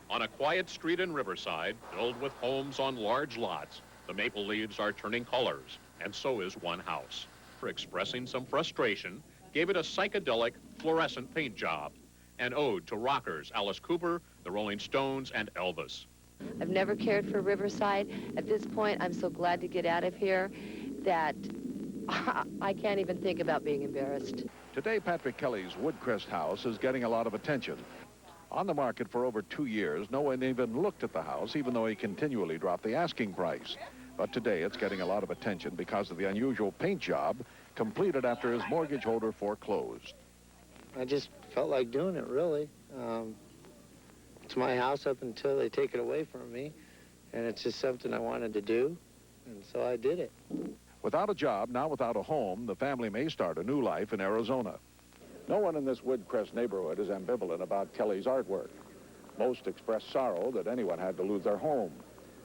On a quiet street in Riverside, filled with homes on large lots, the maple leaves are turning colors, and so is one house. For expressing some frustration, gave it a psychedelic fluorescent paint job, an ode to rockers Alice Cooper, the Rolling Stones, and Elvis. I've never cared for Riverside. At this point, I'm so glad to get out of here that I can't even think about being embarrassed. Today, Patrick Kelly's Woodcrest house is getting a lot of attention. On the market for over 2 years, no one even looked at the house, even though he continually dropped the asking price. But today, it's getting a lot of attention because of the unusual paint job completed after his mortgage holder foreclosed. I just felt like doing it, really. It's my house up until they take it away from me, and it's just something I wanted to do, and so I did it. Without a job, now without a home, the family may start a new life in Arizona. No one in this Woodcrest neighborhood is ambivalent about Kelly's artwork. Most express sorrow that anyone had to lose their home,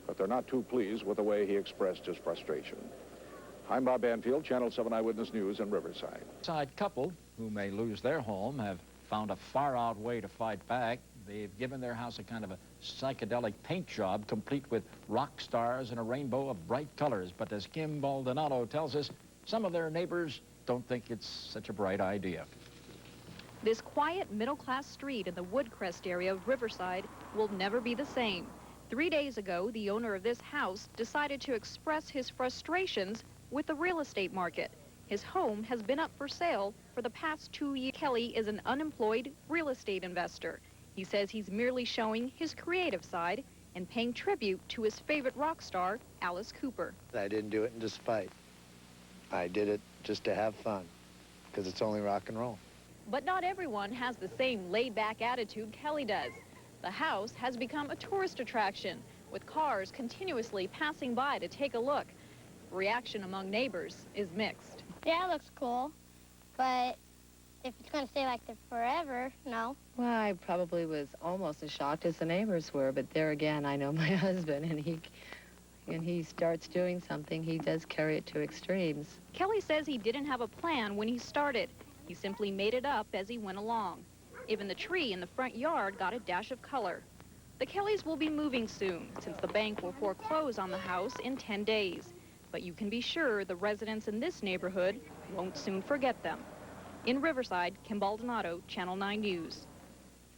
but they're not too pleased with the way he expressed his frustration. I'm Bob Banfield, Channel 7 Eyewitness News in Riverside. Side couple who may lose their home have found a far-out way to fight back. They've given their house a kind of a psychedelic paint job, complete with rock stars and a rainbow of bright colors. But as Kim Baldonado tells us, some of their neighbors don't think it's such a bright idea. This quiet middle-class street in the Woodcrest area of Riverside will never be the same. 3 days ago, the owner of this house decided to express his frustrations with the real estate market. His home has been up for sale for the past 2 years. Kelly is an unemployed real estate investor. He says he's merely showing his creative side and paying tribute to his favorite rock star, Alice Cooper. I didn't do it in despite. I did it just to have fun, because it's only rock and roll. But not everyone has the same laid-back attitude Kelly does. The house has become a tourist attraction, with cars continuously passing by to take a look. Reaction among neighbors is mixed. Yeah, it looks cool, but if it's going to stay like this forever, no. Well, I probably was almost as shocked as the neighbors were, but there again, I know my husband, and he starts doing something, he does carry it to extremes. Kelly says he didn't have a plan when he started. He simply made it up as he went along. Even the tree in the front yard got a dash of color. The Kellys will be moving soon, since the bank will foreclose on the house in 10 days. But you can be sure the residents in this neighborhood won't soon forget them. In Riverside, Kim Baldonado, Channel 9 News.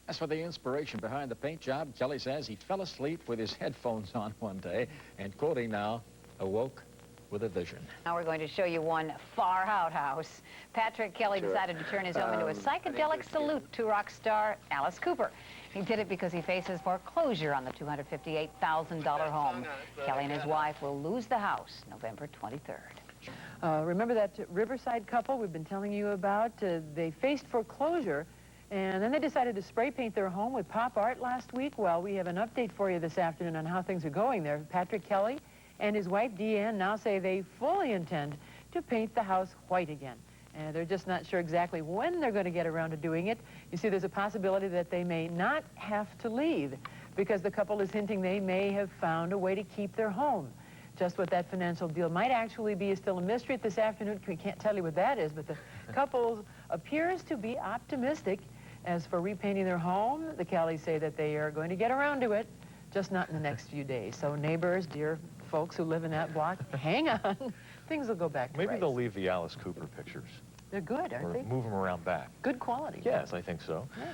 As for the inspiration behind the paint job, Kelly says he fell asleep with his headphones on one day and, quoting now, awoke with a vision. Now we're going to show you one far-out house. Patrick Kelly decided to turn his home into a psychedelic salute to rock star Alice Cooper. He did it because he faces foreclosure on the $258,000 home. Kelly and his wife will lose the house November 23rd. Remember that Riverside couple we've been telling you about? They faced foreclosure, and then they decided to spray paint their home with pop art last week. Well, we have an update for you this afternoon on how things are going there. Patrick Kelly and his wife, Deanne, now say they fully intend to paint the house white again. And they're just not sure exactly when they're going to get around to doing it. You see, there's a possibility that they may not have to leave because the couple is hinting they may have found a way to keep their home. Just what that financial deal might actually be is still a mystery this afternoon. We can't tell you what that is, but the couple appears to be optimistic. As for repainting their home, the Kellys say that they are going to get around to it, just not in the next few days. So neighbors, dear folks who live in that block, hang on. Things will go back to Maybe rights. they'll leave the Alice Cooper pictures. They're good, aren't Or they? move them around back. Good quality. Yes, I think so. Yeah.